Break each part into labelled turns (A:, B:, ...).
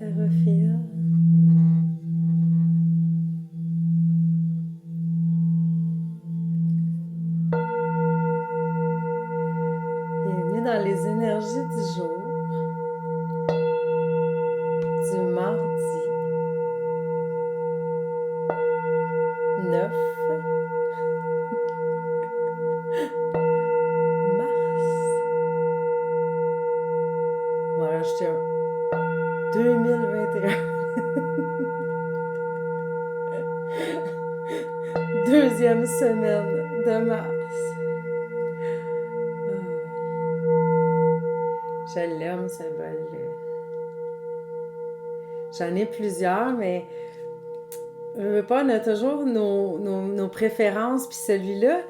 A: Terrefield. Bienvenue dans les énergies du jour, du mardi 9 mars. On va rajouter un 2021. Deuxième semaine de mars. Je l'aime, ce bol-là. J'en ai plusieurs, mais je veux pas, on a toujours nos préférences, puis celui-là,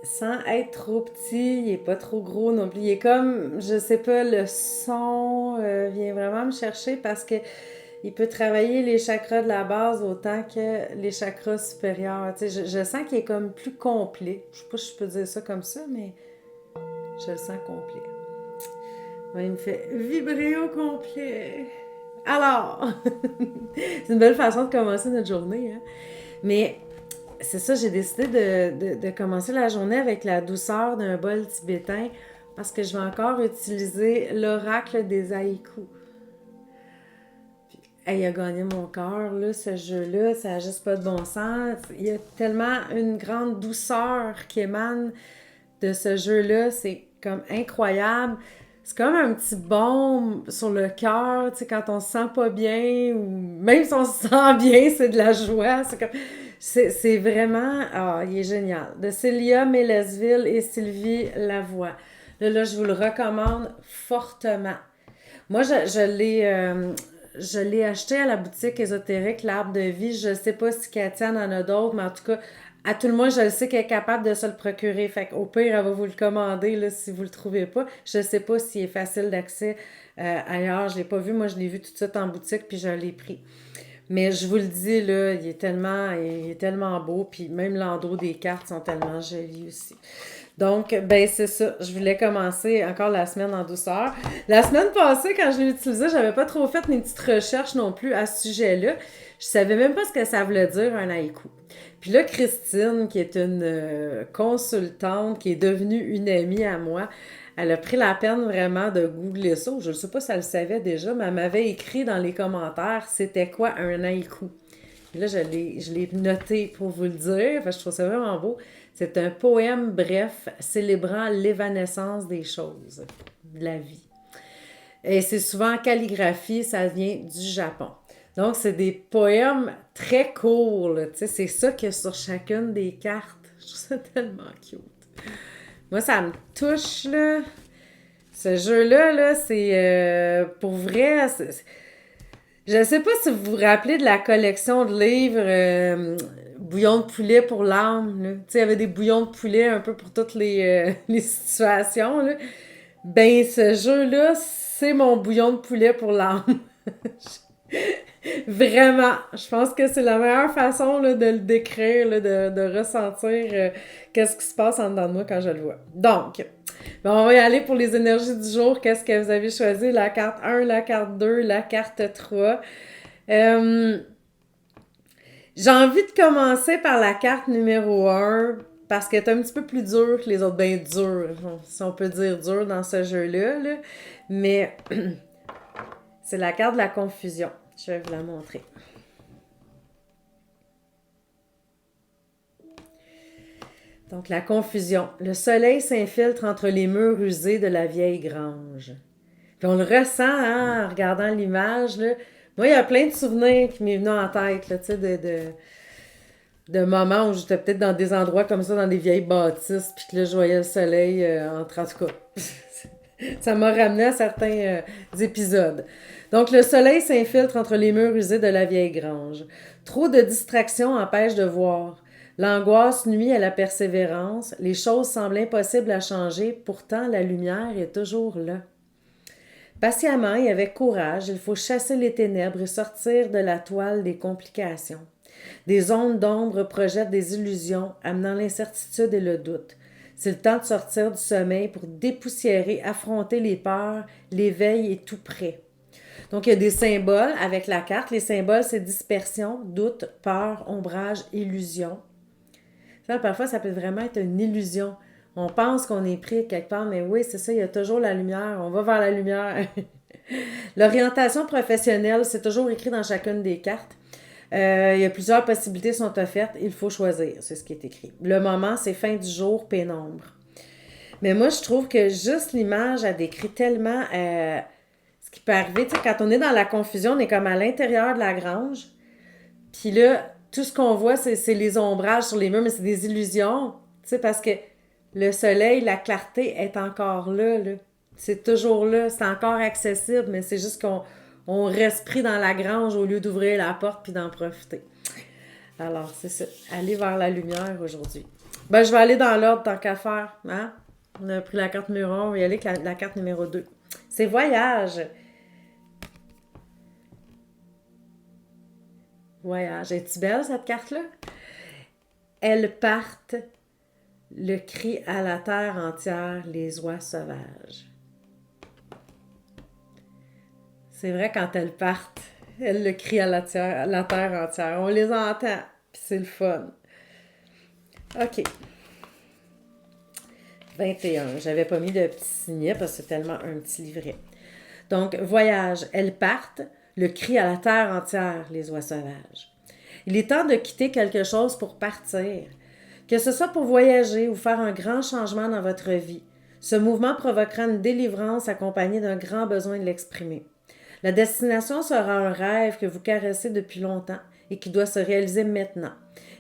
A: sans être trop petit, il est pas trop gros non plus. Il est comme, je sais pas, le son vient vraiment me chercher parce que il peut travailler les chakras de la base autant que les chakras supérieurs. Tu sais, je sens qu'il est comme plus complet. Je sais pas si je peux dire ça comme ça, mais je le sens complet. Ouais, il me fait vibrer au complet. Alors, c'est une belle façon de commencer notre journée, hein? Mais c'est ça, j'ai décidé de commencer la journée avec la douceur d'un bol tibétain parce que je vais encore utiliser l'oracle des haïkus. Hey, il a gagné mon cœur, là, ce jeu-là, ça n'a juste pas de bon sens. Il y a tellement une grande douceur qui émane de ce jeu-là, c'est comme incroyable. C'est comme un petit baume sur le cœur, tu sais, quand on se sent pas bien, ou même si on se sent bien, c'est de la joie. C'est vraiment... Ah, il est génial. De Célia Mélesville et Sylvie Lavoie. Là, je vous le recommande fortement. Moi, je l'ai acheté à la boutique ésotérique L'Arbre de Vie. Je sais pas si Katiane en a d'autres, mais en tout cas, à tout le moins, je le sais qu'elle est capable de se le procurer. Fait qu'au pire, elle va vous le commander là, si vous le trouvez pas. Je sais pas s'il est facile d'accès ailleurs. Je l'ai pas vu. Moi, je l'ai vu tout de suite en boutique, puis je l'ai pris. Mais je vous le dis, là, il est tellement beau, puis même l'endos des cartes sont tellement jolis aussi. Donc, ben c'est ça. Je voulais commencer encore la semaine en douceur. La semaine passée, quand je l'ai utilisé, j'avais pas trop fait mes petites recherches non plus à ce sujet-là. Je savais même pas ce que ça voulait dire un haïku. Puis là, Christine, qui est une consultante, qui est devenue une amie à moi, elle a pris la peine vraiment de googler ça. Je ne sais pas si elle le savait déjà, mais elle m'avait écrit dans les commentaires c'était quoi un haïku. Et là, je l'ai noté pour vous le dire. Enfin, je trouve ça vraiment beau. C'est un poème bref célébrant l'évanescence des choses, de la vie. Et c'est souvent en calligraphie, ça vient du Japon. Donc, c'est des poèmes très courts, là. Tu sais, c'est ça qu'il y a sur chacune des cartes. Je trouve ça tellement cute. Moi, ça me touche, là. Ce jeu-là, là, c'est pour vrai. Je sais pas si vous vous rappelez de la collection de livres Bouillon de poulet pour l'âme. Tu sais, il y avait des bouillons de poulet un peu pour toutes les situations. Là. Ben, ce jeu-là, c'est mon bouillon de poulet pour l'âme. Vraiment, je pense que c'est la meilleure façon là, de le décrire, là, de ressentir qu'est-ce qui se passe en dedans de moi quand je le vois. Donc, ben on va y aller pour les énergies du jour. Qu'est-ce que vous avez choisi? La carte 1, la carte 2, la carte 3. J'ai envie de commencer par la carte numéro 1 parce qu'elle est un petit peu plus dure que les autres. Ben dure, si on peut dire dure dans ce jeu-là. Là. Mais c'est la carte de la confusion. Je vais vous la montrer. Donc, la confusion. Le soleil s'infiltre entre les murs usés de la vieille grange. Puis on le ressent hein, en regardant l'image. Là. Moi, il y a plein de souvenirs qui m'est venu en tête, là, tu sais, de moments où j'étais peut-être dans des endroits comme ça, dans des vieilles bâtisses, puis que là, je voyais le soleil entre... En tout cas, ça m'a ramené à certains épisodes. Donc, le soleil s'infiltre entre les murs usés de la vieille grange. Trop de distractions empêchent de voir. L'angoisse nuit à la persévérance. Les choses semblent impossibles à changer. Pourtant, la lumière est toujours là. Patiemment et avec courage, il faut chasser les ténèbres et sortir de la toile des complications. Des ondes d'ombre projettent des illusions, amenant l'incertitude et le doute. C'est le temps de sortir du sommeil pour dépoussiérer, affronter les peurs. L'éveil est tout près. Donc, il y a des symboles avec la carte. Les symboles, c'est dispersion, doute, peur, ombrage, illusion. Ça, parfois, ça peut vraiment être une illusion. On pense qu'on est pris quelque part, mais oui, c'est ça, il y a toujours la lumière. On va vers la lumière. L'orientation professionnelle, c'est toujours écrit dans chacune des cartes. Il y a plusieurs possibilités sont offertes. Il faut choisir, c'est ce qui est écrit. Le moment, c'est fin du jour, pénombre. Mais moi, je trouve que juste l'image, a décrit tellement ce qui peut arriver. Tu sais, quand on est dans la confusion, on est comme à l'intérieur de la grange. Puis là, tout ce qu'on voit, c'est les ombrages sur les murs, mais c'est des illusions. Tu sais, parce que le soleil, la clarté est encore là. C'est toujours là, c'est encore accessible, mais c'est juste qu'on reste pris dans la grange au lieu d'ouvrir la porte puis d'en profiter. Alors, c'est ça. Aller vers la lumière aujourd'hui. Ben, je vais aller dans l'ordre tant qu'à faire. Hein? On a pris la carte numéro 1, on va y aller avec la carte numéro 2. C'est voyage. Voyage. Es-tu belle, cette carte-là? Elles partent, le cri à la terre entière, les oies sauvages. C'est vrai, quand elles partent, elles le crient à la terre entière. On les entend, puis c'est le fun. OK. 21. J'avais pas mis de petit signet parce que c'est tellement un petit livret. Donc, voyage, elles partent, le cri à la terre entière, les oies sauvages. Il est temps de quitter quelque chose pour partir. Que ce soit pour voyager ou faire un grand changement dans votre vie, ce mouvement provoquera une délivrance accompagnée d'un grand besoin de l'exprimer. La destination sera un rêve que vous caressez depuis longtemps et qui doit se réaliser maintenant.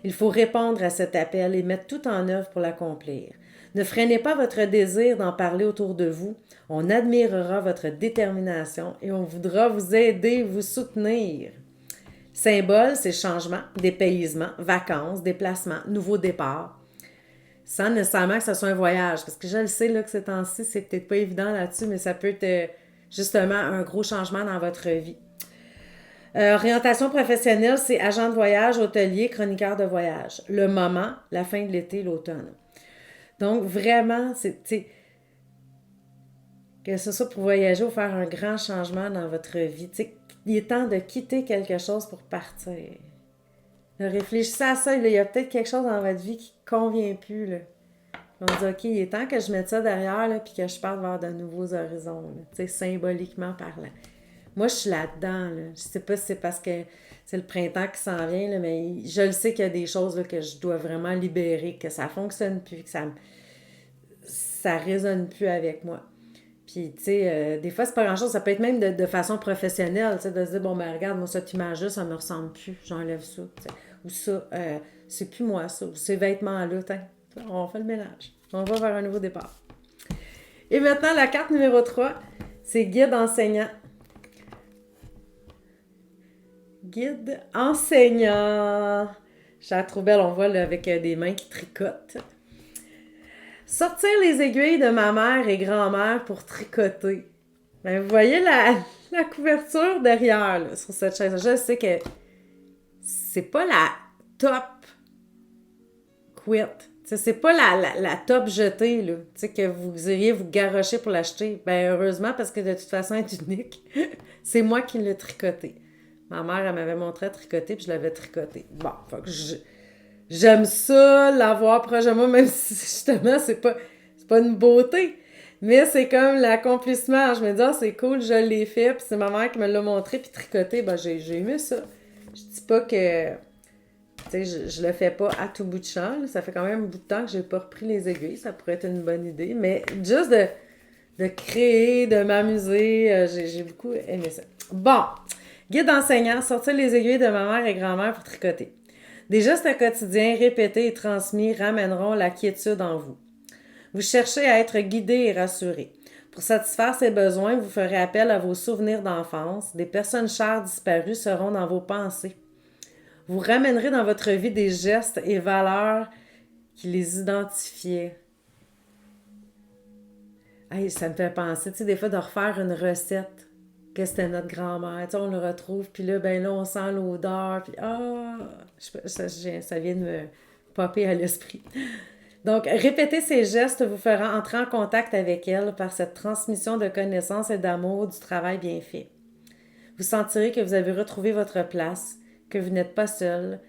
A: Il faut répondre à cet appel et mettre tout en œuvre pour l'accomplir. Ne freinez pas votre désir d'en parler autour de vous. On admirera votre détermination et on voudra vous aider, vous soutenir. Symbole, c'est changement, dépaysement, vacances, déplacement, nouveau départ. Sans nécessairement que ce soit un voyage. Parce que je le sais là, que ces temps-ci, c'est peut-être pas évident là-dessus, mais ça peut être justement un gros changement dans votre vie. Orientation professionnelle, c'est agent de voyage, hôtelier, chroniqueur de voyage. Le moment, la fin de l'été, l'automne. Donc, vraiment, c'est que ce soit pour voyager ou faire un grand changement dans votre vie. Il est temps de quitter quelque chose pour partir. Réfléchissez à ça. Là, il y a peut-être quelque chose dans votre vie qui ne convient plus. Là. On dit, OK, il est temps que je mette ça derrière puis que je parte vers de nouveaux horizons, là, symboliquement parlant. Moi, je suis là-dedans. Là. Je sais pas si c'est parce que c'est le printemps qui s'en vient, là, mais je le sais qu'il y a des choses là, que je dois vraiment libérer, que ça fonctionne plus, que ça résonne plus avec moi. Puis, tu sais, des fois, c'est pas grand-chose. Ça peut être même de façon professionnelle, tu sais, de se dire, bon, ben regarde, moi, cette image-là, ça me ressemble plus. J'enlève ça, t'sais. Ou ça, c'est plus moi, ça. Ou ces vêtements-là, on fait le ménage. On va vers un nouveau départ. Et maintenant, la carte numéro 3, c'est guide enseignant. Guide enseignant. Je la trouve belle, on voit là, avec des mains qui tricotent. Sortir les aiguilles de ma mère et grand-mère pour tricoter. Ben, vous voyez la couverture derrière là, sur cette chaise. Je sais que c'est pas la top quit. C'est pas la top jetée là, que vous iriez vous garrocher pour l'acheter. Ben heureusement, parce que de toute façon, elle est unique. C'est moi qui l'ai tricoté. Ma mère, elle m'avait montré à tricoter, puis je l'avais tricoté. Bon, faut que j'aime ça, l'avoir proche de moi, même si justement, c'est pas une beauté. Mais c'est comme l'accomplissement. Je me dis, c'est cool, je l'ai fait, puis c'est ma mère qui me l'a montré, puis tricoté, ben j'ai aimé ça. Je dis pas que, tu sais, je le fais pas à tout bout de champ. Là. Ça fait quand même un bout de temps que j'ai pas repris les aiguilles. Ça pourrait être une bonne idée. Mais juste de créer, de m'amuser, j'ai beaucoup aimé ça. Bon, guide enseignant, sortir les aiguilles de ma mère et grand-mère pour tricoter. Des gestes quotidiens répétés et transmis ramèneront la quiétude en vous. Vous cherchez à être guidé et rassuré. Pour satisfaire ces besoins, vous ferez appel à vos souvenirs d'enfance. Des personnes chères disparues seront dans vos pensées. Vous ramènerez dans votre vie des gestes et valeurs qui les identifiaient. Hey, ça me fait penser, tu sais, des fois de refaire une recette. Que c'était notre grand-mère, tu sais, on le retrouve, puis là, ben là, on sent l'odeur, puis ça vient de me popper à l'esprit. Donc, répéter ces gestes vous fera entrer en contact avec elle par cette transmission de connaissances et d'amour du travail bien fait. Vous sentirez que vous avez retrouvé votre place, que vous n'êtes pas seul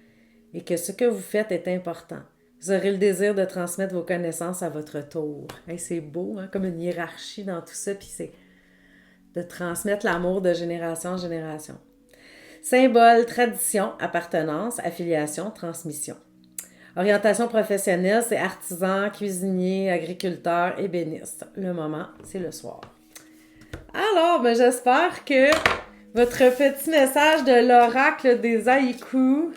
A: et que ce que vous faites est important. Vous aurez le désir de transmettre vos connaissances à votre tour. Hey, c'est beau, hein? Comme une hiérarchie dans tout ça, puis c'est de transmettre l'amour de génération en génération. Symbole, tradition, appartenance, affiliation, transmission. Orientation professionnelle, c'est artisan, cuisinier, agriculteur, ébéniste. Le moment, c'est le soir. Alors, ben, j'espère que votre petit message de l'oracle des haïkus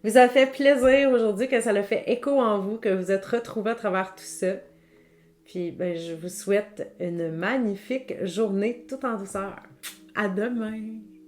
A: vous a fait plaisir aujourd'hui, que ça a fait écho en vous, que vous êtes retrouvés à travers tout ça. Puis, ben, je vous souhaite une magnifique journée tout en douceur. À demain!